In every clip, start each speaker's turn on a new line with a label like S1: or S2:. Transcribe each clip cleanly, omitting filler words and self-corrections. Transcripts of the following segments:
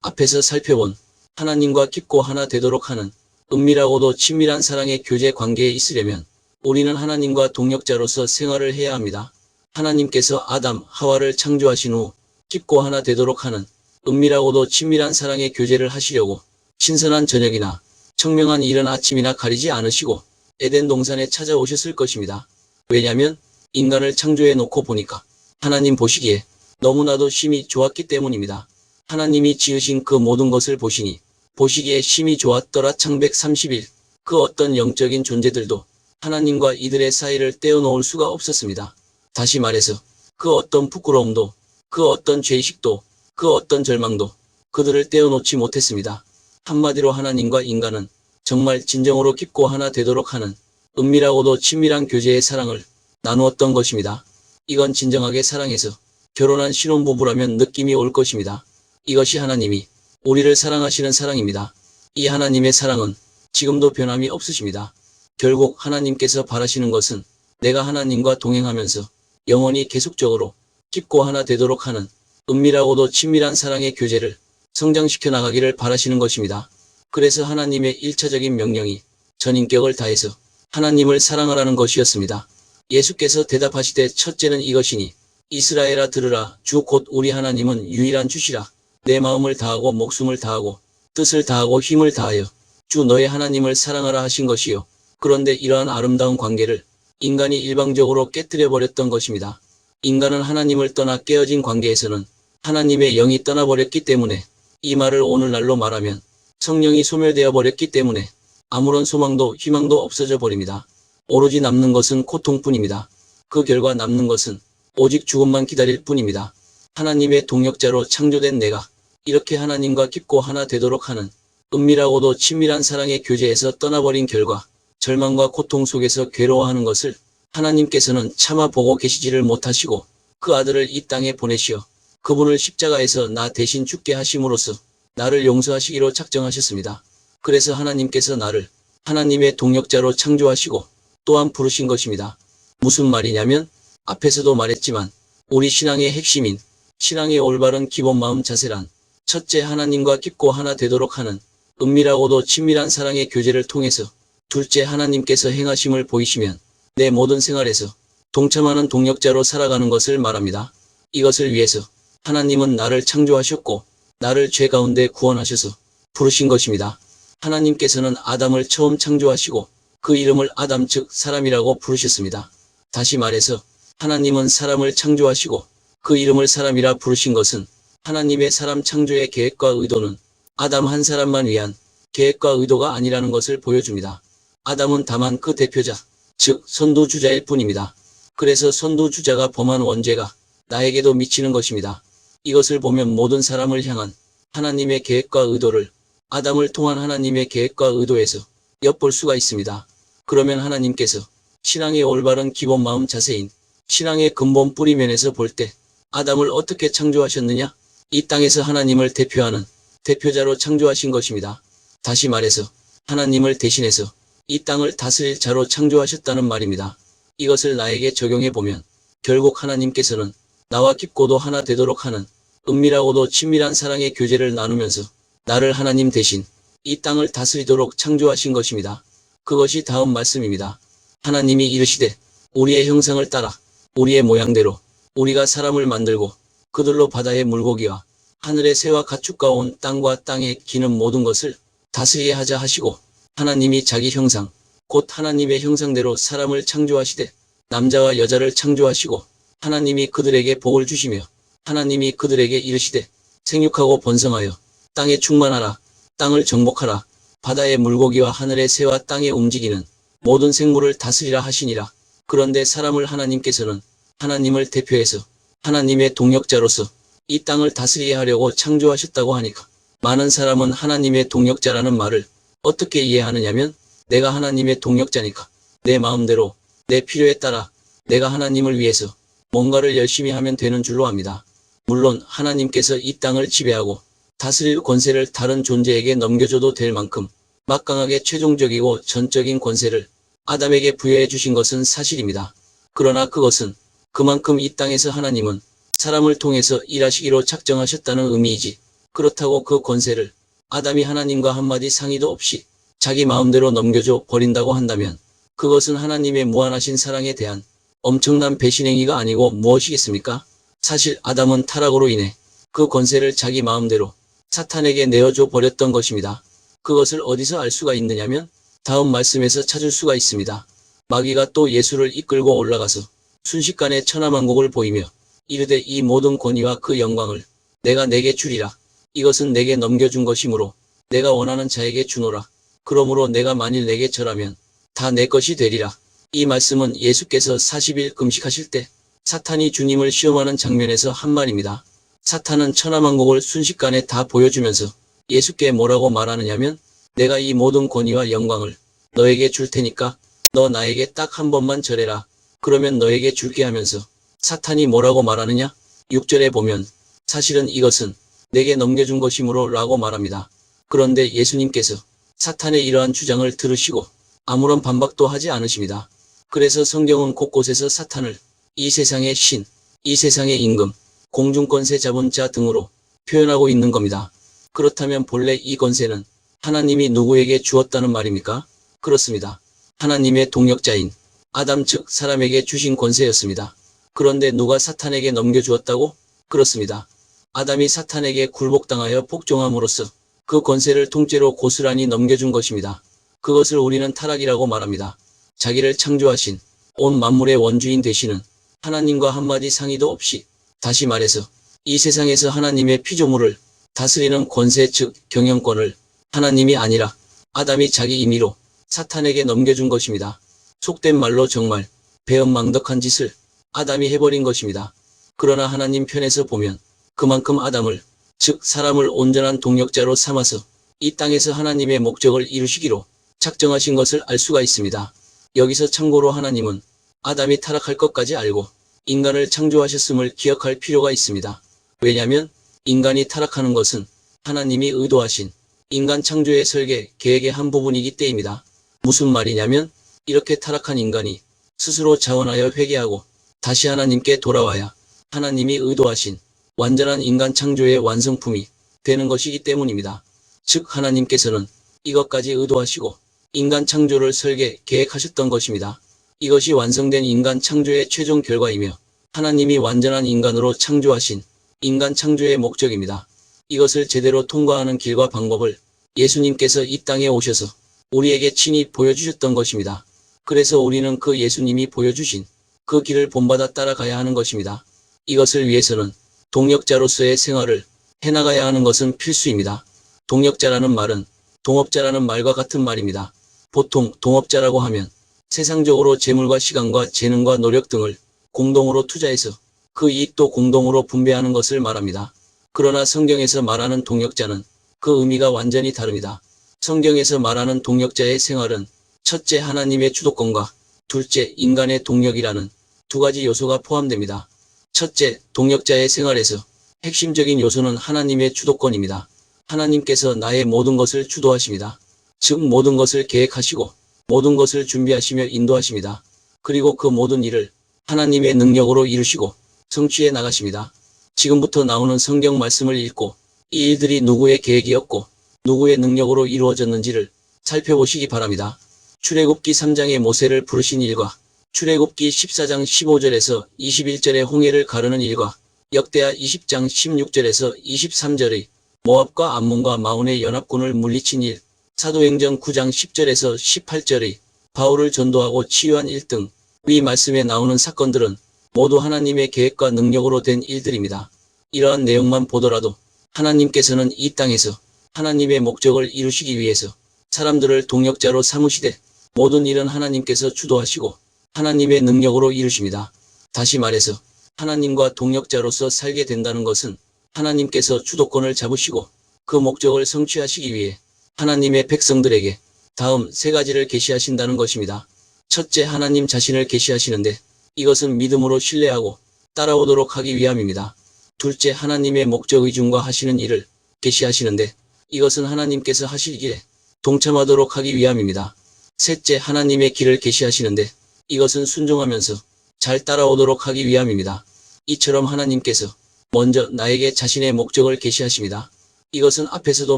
S1: 앞에서 살펴본 하나님과 깊고 하나 되도록 하는 은밀하고도 친밀한 사랑의 교제 관계에 있으려면 우리는 하나님과 동역자로서 생활을 해야 합니다. 하나님께서 아담, 하와를 창조하신 후 깊고 하나 되도록 하는 은밀하고도 친밀한 사랑의 교제를 하시려고 신선한 저녁이나 청명한 이른 아침이나 가리지 않으시고 에덴 동산에 찾아오셨을 것입니다. 왜냐하면 인간을 창조해 놓고 보니까 하나님 보시기에 너무나도 심히 좋았기 때문입니다. 하나님이 지으신 그 모든 것을 보시니 보시기에 심히 좋았더라. 창백 30일. 그 어떤 영적인 존재들도 하나님과 이들의 사이를 떼어놓을 수가 없었습니다. 다시 말해서 그 어떤 부끄러움도, 그 어떤 죄의식도, 그 어떤 절망도 그들을 떼어놓지 못했습니다. 한마디로 하나님과 인간은 정말 진정으로 깊고 하나 되도록 하는 은밀하고도 친밀한 교제의 사랑을 나누었던 것입니다. 이건 진정하게 사랑해서 결혼한 신혼부부라면 느낌이 올 것입니다. 이것이 하나님이 우리를 사랑하시는 사랑입니다. 이 하나님의 사랑은 지금도 변함이 없으십니다. 결국 하나님께서 바라시는 것은 내가 하나님과 동행하면서 영원히 계속적으로 깊고 하나 되도록 하는 은밀하고도 친밀한 사랑의 교제를 성장시켜 나가기를 바라시는 것입니다. 그래서 하나님의 1차적인 명령이 전인격을 다해서 하나님을 사랑하라는 것이었습니다. 예수께서 대답하시되 첫째는 이것이니 이스라엘아 들으라. 주 곧 우리 하나님은 유일한 주시라. 내 마음을 다하고 목숨을 다하고 뜻을 다하고 힘을 다하여 주 너의 하나님을 사랑하라 하신 것이요. 그런데 이러한 아름다운 관계를 인간이 일방적으로 깨뜨려 버렸던 것입니다. 인간은 하나님을 떠나 깨어진 관계에서는 하나님의 영이 떠나버렸기 때문에, 이 말을 오늘날로 말하면 성령이 소멸되어 버렸기 때문에 아무런 소망도 희망도 없어져 버립니다. 오로지 남는 것은 고통뿐입니다. 그 결과 남는 것은 오직 죽음만 기다릴 뿐입니다. 하나님의 동역자로 창조된 내가 이렇게 하나님과 깊고 하나 되도록 하는 은밀하고도 친밀한 사랑의 교제에서 떠나버린 결과 절망과 고통 속에서 괴로워하는 것을 하나님께서는 차마 보고 계시지를 못하시고 그 아들을 이 땅에 보내시어 그분을 십자가에서 나 대신 죽게 하심으로써 나를 용서하시기로 작정하셨습니다. 그래서 하나님께서 나를 하나님의 동역자로 창조하시고 또한 부르신 것입니다. 무슨 말이냐면 앞에서도 말했지만 우리 신앙의 핵심인 신앙의 올바른 기본 마음 자세란 첫째 하나님과 깊고 하나 되도록 하는 은밀하고도 친밀한 사랑의 교제를 통해서 둘째 하나님께서 행하심을 보이시면 내 모든 생활에서 동참하는 동역자로 살아가는 것을 말합니다. 이것을 위해서 하나님은 나를 창조하셨고 나를 죄 가운데 구원하셔서 부르신 것입니다. 하나님께서는 아담을 처음 창조하시고 그 이름을 아담 즉 사람이라고 부르셨습니다. 다시 말해서 하나님은 사람을 창조하시고 그 이름을 사람이라 부르신 것은 하나님의 사람 창조의 계획과 의도는 아담 한 사람만 위한 계획과 의도가 아니라는 것을 보여줍니다. 아담은 다만 그 대표자, 즉 선두주자일 뿐입니다. 그래서 선두주자가 범한 원죄가 나에게도 미치는 것입니다. 이것을 보면 모든 사람을 향한 하나님의 계획과 의도를 아담을 통한 하나님의 계획과 의도에서 엿볼 수가 있습니다. 그러면 하나님께서 신앙의 올바른 기본 마음 자세인 신앙의 근본 뿌리면에서 볼 때 아담을 어떻게 창조하셨느냐? 이 땅에서 하나님을 대표하는 대표자로 창조하신 것입니다. 다시 말해서 하나님을 대신해서 이 땅을 다스릴 자로 창조하셨다는 말입니다. 이것을 나에게 적용해 보면 결국 하나님께서는 나와 깊고도 하나 되도록 하는 은밀하고도 친밀한 사랑의 교제를 나누면서 나를 하나님 대신 이 땅을 다스리도록 창조하신 것입니다. 그것이 다음 말씀입니다. 하나님이 이르시되 우리의 형상을 따라 우리의 모양대로 우리가 사람을 만들고 그들로 바다의 물고기와 하늘의 새와 가축과 온 땅과 땅에 기는 모든 것을 다스리게 하자 하시고 하나님이 자기 형상 곧 하나님의 형상대로 사람을 창조하시되 남자와 여자를 창조하시고 하나님이 그들에게 복을 주시며 하나님이 그들에게 이르시되 생육하고 번성하여 땅에 충만하라. 땅을 정복하라. 바다의 물고기와 하늘의 새와 땅에 움직이는 모든 생물을 다스리라 하시니라. 그런데 사람을 하나님께서는 하나님을 대표해서 하나님의 동역자로서 이 땅을 다스리게 하려고 창조하셨다고 하니까 많은 사람은 하나님의 동역자라는 말을 어떻게 이해하느냐면 내가 하나님의 동역자니까 내 마음대로 내 필요에 따라 내가 하나님을 위해서 뭔가를 열심히 하면 되는 줄로 압니다. 물론 하나님께서 이 땅을 지배하고 다스릴 권세를 다른 존재에게 넘겨줘도 될 만큼 막강하게 최종적이고 전적인 권세를 아담에게 부여해 주신 것은 사실입니다. 그러나 그것은 그만큼 이 땅에서 하나님은 사람을 통해서 일하시기로 작정하셨다는 의미이지 그렇다고 그 권세를 아담이 하나님과 한마디 상의도 없이 자기 마음대로 넘겨줘 버린다고 한다면 그것은 하나님의 무한하신 사랑에 대한 엄청난 배신행위가 아니고 무엇이겠습니까? 사실 아담은 타락으로 인해 그 권세를 자기 마음대로 사탄에게 내어줘 버렸던 것입니다. 그것을 어디서 알 수가 있느냐면 다음 말씀에서 찾을 수가 있습니다. 마귀가 또 예수를 이끌고 올라가서 순식간에 천하만국을 보이며 이르되 이 모든 권위와 그 영광을 내가 내게 주리라. 이것은 내게 넘겨준 것이므로 내가 원하는 자에게 주노라. 그러므로 내가 만일 내게 절하면 다 내 것이 되리라. 이 말씀은 예수께서 40일 금식하실 때 사탄이 주님을 시험하는 장면에서 한 말입니다. 사탄은 천하만국을 순식간에 다 보여주면서 예수께 뭐라고 말하느냐면 내가 이 모든 권위와 영광을 너에게 줄 테니까 너 나에게 딱 한 번만 절해라. 그러면 너에게 줄게 하면서 사탄이 뭐라고 말하느냐? 6절에 보면 사실은 이것은 내게 넘겨준 것이므로 라고 말합니다. 그런데 예수님께서 사탄의 이러한 주장을 들으시고 아무런 반박도 하지 않으십니다. 그래서 성경은 곳곳에서 사탄을 이 세상의 신, 이 세상의 임금, 공중권세 잡은 자 등으로 표현하고 있는 겁니다. 그렇다면 본래 이 권세는 하나님이 누구에게 주었다는 말입니까? 그렇습니다. 하나님의 동역자인 아담 즉 사람에게 주신 권세였습니다. 그런데 누가 사탄에게 넘겨주었다고? 그렇습니다. 아담이 사탄에게 굴복당하여 복종함으로써 그 권세를 통째로 고스란히 넘겨준 것입니다. 그것을 우리는 타락이라고 말합니다. 자기를 창조하신 온 만물의 원주인 되시는 하나님과 한마디 상의도 없이 다시 말해서 이 세상에서 하나님의 피조물을 다스리는 권세 즉 경영권을 하나님이 아니라 아담이 자기 임의로 사탄에게 넘겨준 것입니다. 속된 말로 정말 배은망덕한 짓을 아담이 해버린 것입니다. 그러나 하나님 편에서 보면 그만큼 아담을 즉 사람을 온전한 동역자로 삼아서 이 땅에서 하나님의 목적을 이루시기로 작정하신 것을 알 수가 있습니다. 여기서 참고로 하나님은 아담이 타락할 것까지 알고 인간을 창조하셨음을 기억할 필요가 있습니다. 왜냐하면 인간이 타락하는 것은 하나님이 의도하신 인간 창조의 설계 계획의 한 부분이기 때문입니다. 무슨 말이냐면 이렇게 타락한 인간이 스스로 자원하여 회개하고 다시 하나님께 돌아와야 하나님이 의도하신 완전한 인간 창조의 완성품이 되는 것이기 때문입니다. 즉 하나님께서는 이것까지 의도하시고 인간 창조를 설계, 계획하셨던 것입니다. 이것이 완성된 인간 창조의 최종 결과이며 하나님이 완전한 인간으로 창조하신 인간 창조의 목적입니다. 이것을 제대로 통과하는 길과 방법을 예수님께서 이 땅에 오셔서 우리에게 친히 보여주셨던 것입니다. 그래서 우리는 그 예수님이 보여주신 그 길을 본받아 따라가야 하는 것입니다. 이것을 위해서는 동역자로서의 생활을 해나가야 하는 것은 필수입니다. 동역자라는 말은 동업자라는 말과 같은 말입니다. 보통 동업자라고 하면 세상적으로 재물과 시간과 재능과 노력 등을 공동으로 투자해서 그 이익도 공동으로 분배하는 것을 말합니다. 그러나 성경에서 말하는 동역자는 그 의미가 완전히 다릅니다. 성경에서 말하는 동역자의 생활은 첫째 하나님의 주도권과 둘째 인간의 동력이라는 두 가지 요소가 포함됩니다. 첫째, 동역자의 생활에서 핵심적인 요소는 하나님의 주도권입니다. 하나님께서 나의 모든 것을 주도하십니다. 즉 모든 것을 계획하시고 모든 것을 준비하시며 인도하십니다. 그리고 그 모든 일을 하나님의 능력으로 이루시고 성취해 나가십니다. 지금부터 나오는 성경 말씀을 읽고 이 일들이 누구의 계획이었고 누구의 능력으로 이루어졌는지를 살펴보시기 바랍니다. 출애굽기 3장의 모세를 부르신 일과 출애굽기 14장 15절에서 21절의 홍해를 가르는 일과 역대하 20장 16절에서 23절의 모압과 암몬과 마온의 연합군을 물리친 일, 사도행전 9장 10절에서 18절의 바울을 전도하고 치유한 일 등 위 말씀에 나오는 사건들은 모두 하나님의 계획과 능력으로 된 일들입니다. 이러한 내용만 보더라도 하나님께서는 이 땅에서 하나님의 목적을 이루시기 위해서 사람들을 동역자로 삼으시되 모든 일은 하나님께서 주도하시고 하나님의 능력으로 이루십니다. 다시 말해서 하나님과 동역자로서 살게 된다는 것은 하나님께서 주도권을 잡으시고 그 목적을 성취하시기 위해 하나님의 백성들에게 다음 세 가지를 계시하신다는 것입니다. 첫째, 하나님 자신을 계시하시는데 이것은 믿음으로 신뢰하고 따라오도록 하기 위함입니다. 둘째, 하나님의 목적 의중과 하시는 일을 계시하시는데 이것은 하나님께서 하실 길에 동참하도록 하기 위함입니다. 셋째, 하나님의 길을 계시하시는데 이것은 순종하면서 잘 따라오도록 하기 위함입니다. 이처럼 하나님께서 먼저 나에게 자신의 목적을 계시하십니다. 이것은 앞에서도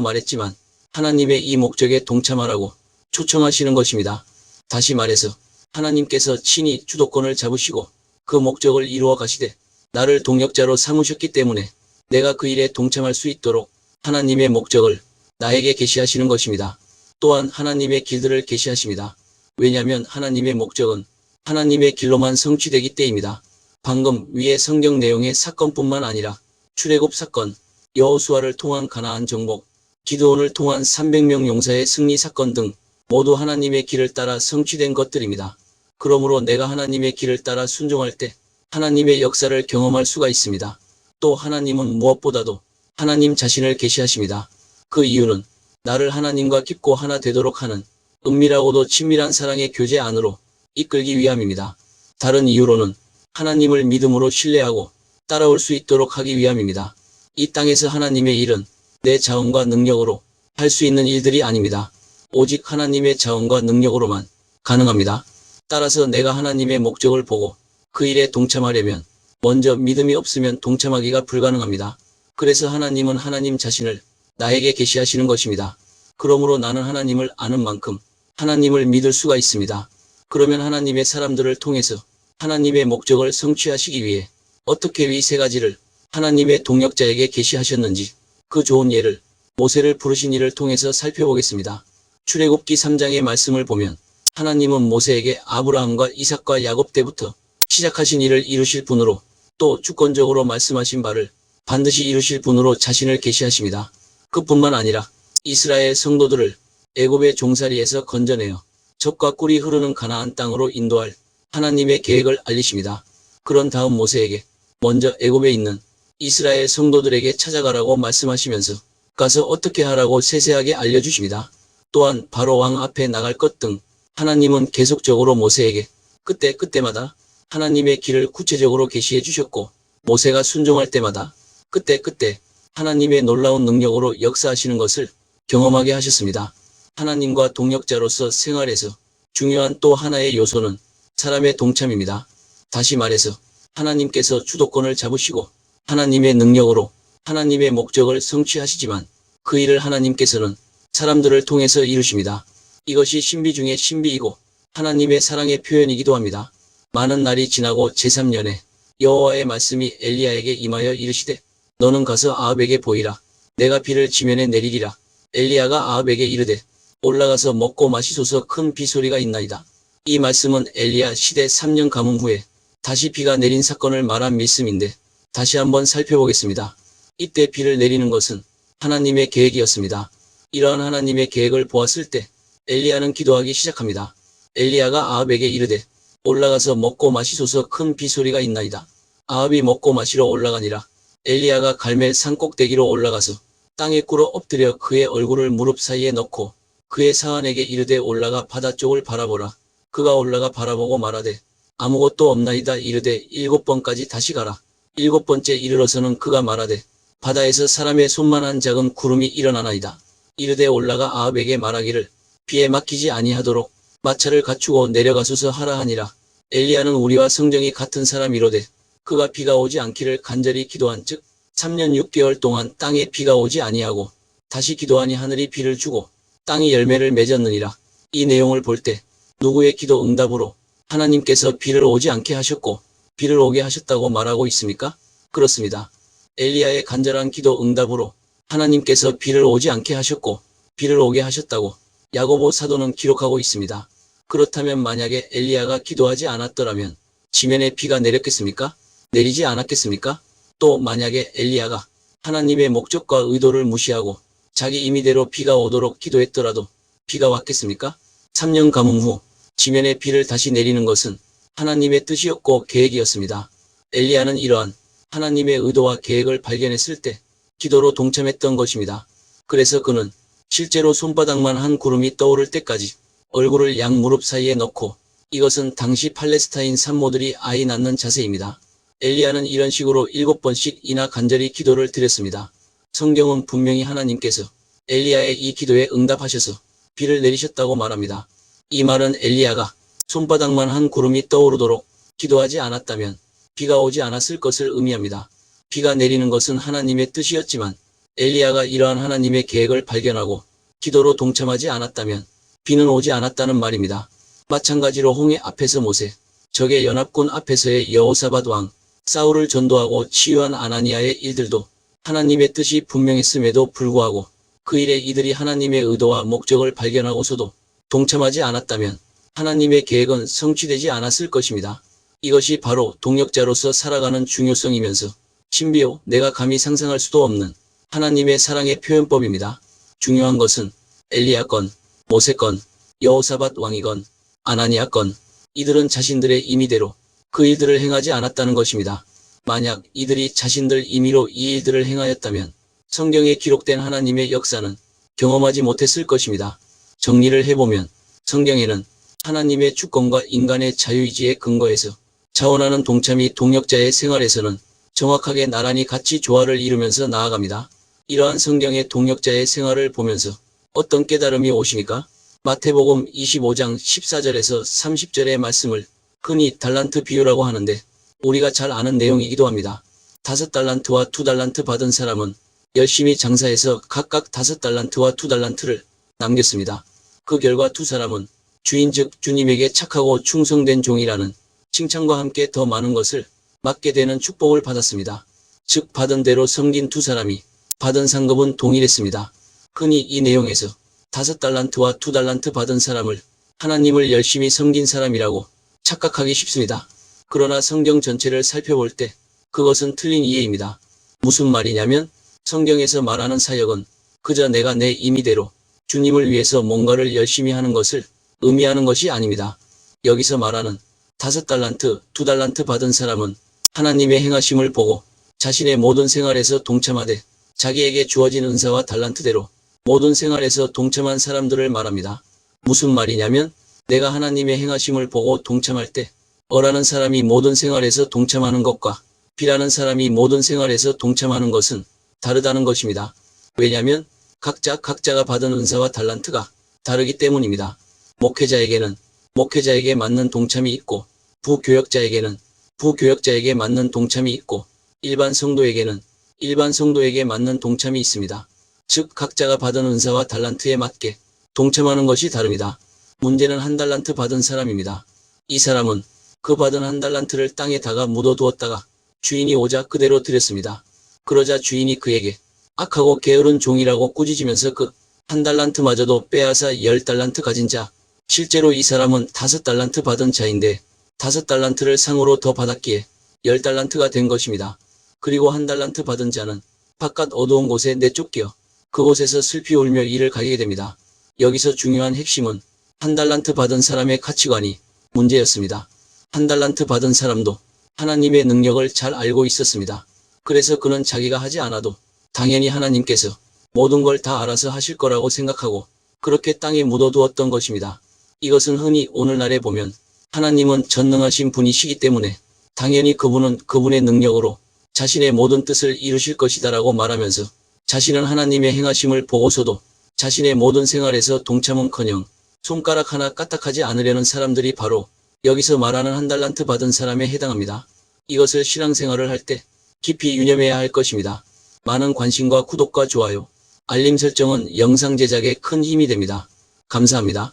S1: 말했지만 하나님의 이 목적에 동참하라고 초청하시는 것입니다. 다시 말해서 하나님께서 친히 주도권을 잡으시고 그 목적을 이루어 가시되 나를 동역자로 삼으셨기 때문에 내가 그 일에 동참할 수 있도록 하나님의 목적을 나에게 계시하시는 것입니다. 또한 하나님의 길들을 계시하십니다. 왜냐하면 하나님의 목적은 하나님의 길로만 성취되기 때입니다. 방금 위의 성경 내용의 사건뿐만 아니라 출애굽 사건, 여호수아를 통한 가나안 정복, 기드온을 통한 300명 용사의 승리 사건 등 모두 하나님의 길을 따라 성취된 것들입니다. 그러므로 내가 하나님의 길을 따라 순종할 때 하나님의 역사를 경험할 수가 있습니다. 또 하나님은 무엇보다도 하나님 자신을 계시하십니다. 그 이유는 나를 하나님과 깊고 하나 되도록 하는 은밀하고도 친밀한 사랑의 교제 안으로 이끌기 위함입니다. 다른 이유로는 하나님을 믿음으로 신뢰하고 따라올 수 있도록 하기 위함입니다. 이 땅에서 하나님의 일은 내 자원과 능력으로 할 수 있는 일들이 아닙니다. 오직 하나님의 자원과 능력으로만 가능합니다. 따라서 내가 하나님의 목적을 보고 그 일에 동참하려면 먼저 믿음이 없으면 동참하기가 불가능합니다. 그래서 하나님은 하나님 자신을 나에게 계시하시는 것입니다. 그러므로 나는 하나님을 아는 만큼 하나님을 믿을 수가 있습니다. 그러면 하나님의 사람들을 통해서 하나님의 목적을 성취하시기 위해 어떻게 이 세 가지를 하나님의 동역자에게 계시하셨는지 그 좋은 예를 모세를 부르신 이를 통해서 살펴보겠습니다. 출애굽기 3장의 말씀을 보면 하나님은 모세에게 아브라함과 이삭과 야곱 때부터 시작하신 일을 이루실 분으로 또 주권적으로 말씀하신 바를 반드시 이루실 분으로 자신을 계시하십니다. 그뿐만 아니라 이스라엘 성도들을 애굽의 종살이에서 건져내어 젖과 꿀이 흐르는 가나안 땅으로 인도할 하나님의 계획을 알리십니다. 그런 다음 모세에게 먼저 애굽에 있는 이스라엘 성도들에게 찾아가라고 말씀하시면서 가서 어떻게 하라고 세세하게 알려주십니다. 또한 바로 왕 앞에 나갈 것 등 하나님은 계속적으로 모세에게 그때마다 하나님의 길을 구체적으로 계시해 주셨고 모세가 순종할 때마다 그때 하나님의 놀라운 능력으로 역사하시는 것을 경험하게 하셨습니다. 하나님과 동역자로서 생활에서 중요한 또 하나의 요소는 사람의 동참입니다. 다시 말해서 하나님께서 주도권을 잡으시고 하나님의 능력으로 하나님의 목적을 성취하시지만 그 일을 하나님께서는 사람들을 통해서 이루십니다. 이것이 신비 중의 신비이고 하나님의 사랑의 표현이기도 합니다. 많은 날이 지나고 제3년에 여호와의 말씀이 엘리야에게 임하여 이르시되 너는 가서 아합에게 보이라. 내가 비를 지면에 내리리라. 엘리야가 아합에게 이르되 올라가서 먹고 마시소서. 큰 비소리가 있나이다. 이 말씀은 엘리야 시대 3년 가뭄 후에 다시 비가 내린 사건을 말한 말씀인데 다시 한번 살펴보겠습니다. 이때 비를 내리는 것은 하나님의 계획이었습니다. 이러한 하나님의 계획을 보았을 때 엘리야는 기도하기 시작합니다. 엘리야가 아합에게 이르되 올라가서 먹고 마시소서. 큰 비소리가 있나이다. 아합이 먹고 마시러 올라가니라. 엘리야가 갈멜 산 꼭대기로 올라가서 땅에 꿇어 엎드려 그의 얼굴을 무릎 사이에 넣고 그의 사환에게 이르되 올라가 바다 쪽을 바라보라. 그가 올라가 바라보고 말하되 아무것도 없나이다. 이르되 7번까지 다시 가라. 7번째 이르러서는 그가 말하되 바다에서 사람의 손만한 작은 구름이 일어나나이다. 이르되 올라가 아합에게 말하기를 비에 막히지 아니하도록 마차를 갖추고 내려가소서 하라 하니라. 엘리야는 우리와 성정이 같은 사람이로되 그가 비가 오지 않기를 간절히 기도한 즉 3년 6개월 동안 땅에 비가 오지 아니하고 다시 기도하니 하늘이 비를 주고 땅이 열매를 맺었느니라. 이 내용을 볼 때 누구의 기도 응답으로 하나님께서 비를 오지 않게 하셨고 비를 오게 하셨다고 말하고 있습니까? 그렇습니다. 엘리야의 간절한 기도 응답으로 하나님께서 비를 오지 않게 하셨고 비를 오게 하셨다고 야고보 사도는 기록하고 있습니다. 그렇다면 만약에 엘리야가 기도하지 않았더라면 지면에 비가 내렸겠습니까? 내리지 않았겠습니까? 또 만약에 엘리야가 하나님의 목적과 의도를 무시하고 자기 임의대로 비가 오도록 기도했더라도 비가 왔겠습니까? 3년 가뭄 후 지면에 비를 다시 내리는 것은 하나님의 뜻이었고 계획이었습니다. 엘리야는 이러한 하나님의 의도와 계획을 발견했을 때 기도로 동참했던 것입니다. 그래서 그는 실제로 손바닥만 한 구름이 떠오를 때까지 얼굴을 양 무릎 사이에 넣고 이것은 당시 팔레스타인 산모들이 아이 낳는 자세입니다. 엘리야는 이런 식으로 7번씩이나 간절히 기도를 드렸습니다. 성경은 분명히 하나님께서 엘리야의 이 기도에 응답하셔서 비를 내리셨다고 말합니다. 이 말은 엘리야가 손바닥만 한 구름이 떠오르도록 기도하지 않았다면 비가 오지 않았을 것을 의미합니다. 비가 내리는 것은 하나님의 뜻이었지만 엘리야가 이러한 하나님의 계획을 발견하고 기도로 동참하지 않았다면 비는 오지 않았다는 말입니다. 마찬가지로 홍해 앞에서 모세, 적의 연합군 앞에서의 여호사밧 왕, 사울을 전도하고 치유한 아나니아의 일들도 하나님의 뜻이 분명했음에도 불구하고 그 일에 이들이 하나님의 의도와 목적을 발견하고서도 동참하지 않았다면 하나님의 계획은 성취되지 않았을 것입니다. 이것이 바로 동역자로서 살아가는 중요성이면서 신비요 내가 감히 상상할 수도 없는 하나님의 사랑의 표현법입니다. 중요한 것은 엘리야 건, 모세 건, 여호사밧 왕이 건, 아나니아 건 이들은 자신들의 임의대로 그 일들을 행하지 않았다는 것입니다. 만약 이들이 자신들 임의로 이 일들을 행하였다면 성경에 기록된 하나님의 역사는 경험하지 못했을 것입니다. 정리를 해보면 성경에는 하나님의 주권과 인간의 자유의지에 근거해서 자원하는 동참이 동역자의 생활에서는 정확하게 나란히 같이 조화를 이루면서 나아갑니다. 이러한 성경의 동역자의 생활을 보면서 어떤 깨달음이 오십니까? 마태복음 25장 14절에서 30절의 말씀을 흔히 달란트 비유라고 하는데 우리가 잘 아는 내용이기도 합니다. 5달란트와 2달란트 받은 사람은 열심히 장사해서 각각 5달란트와 2달란트를 남겼습니다. 그 결과 두 사람은 주인 즉 주님에게 착하고 충성된 종이라는 칭찬과 함께 더 많은 것을 맡게 되는 축복을 받았습니다. 즉 받은 대로 섬긴 두 사람이 받은 상급은 동일했습니다. 흔히 이 내용에서 5달란트와 2달란트 받은 사람을 하나님을 열심히 섬긴 사람이라고 착각하기 쉽습니다. 그러나 성경 전체를 살펴볼 때 그것은 틀린 이해입니다. 무슨 말이냐면 성경에서 말하는 사역은 그저 내가 내 임의대로 주님을 위해서 뭔가를 열심히 하는 것을 의미하는 것이 아닙니다. 여기서 말하는 5달란트, 2달란트 받은 사람은 하나님의 행하심을 보고 자신의 모든 생활에서 동참하되 자기에게 주어진 은사와 달란트대로 모든 생활에서 동참한 사람들을 말합니다. 무슨 말이냐면 내가 하나님의 행하심을 보고 동참할 때 어라는 사람이 모든 생활에서 동참하는 것과 B라는 사람이 모든 생활에서 동참하는 것은 다르다는 것입니다. 왜냐하면 각자가 받은 은사와 달란트가 다르기 때문입니다. 목회자에게는 목회자에게 맞는 동참이 있고 부교역자에게는 부교역자에게 맞는 동참이 있고 일반 성도에게는 일반 성도에게 맞는 동참이 있습니다. 즉 각자가 받은 은사와 달란트에 맞게 동참하는 것이 다릅니다. 문제는 1달란트 받은 사람입니다. 이 사람은 그 받은 1달란트를 땅에다가 묻어두었다가 주인이 오자 그대로 드렸습니다. 그러자 주인이 그에게 악하고 게으른 종이라고 꾸짖으면서 그 1달란트마저도 빼앗아 10달란트 가진 자, 실제로 이 사람은 5달란트 받은 자인데 5달란트를 상으로 더 받았기에 10달란트가 된 것입니다. 그리고 1달란트 받은 자는 바깥 어두운 곳에 내쫓겨 그곳에서 슬피 울며 이를 가게 됩니다. 여기서 중요한 핵심은 1달란트 받은 사람의 가치관이 문제였습니다. 1달란트 받은 사람도 하나님의 능력을 잘 알고 있었습니다. 그래서 그는 자기가 하지 않아도 당연히 하나님께서 모든 걸 다 알아서 하실 거라고 생각하고 그렇게 땅에 묻어두었던 것입니다. 이것은 흔히 오늘날에 보면 하나님은 전능하신 분이시기 때문에 당연히 그분은 그분의 능력으로 자신의 모든 뜻을 이루실 것이다라고 말하면서 자신은 하나님의 행하심을 보고서도 자신의 모든 생활에서 동참은커녕 손가락 하나 까딱하지 않으려는 사람들이 바로 여기서 말하는 1달란트 받은 사람에 해당합니다. 이것을 신앙생활을 할 때 깊이 유념해야 할 것입니다. 많은 관심과 구독과 좋아요, 알림 설정은 영상 제작에 큰 힘이 됩니다. 감사합니다.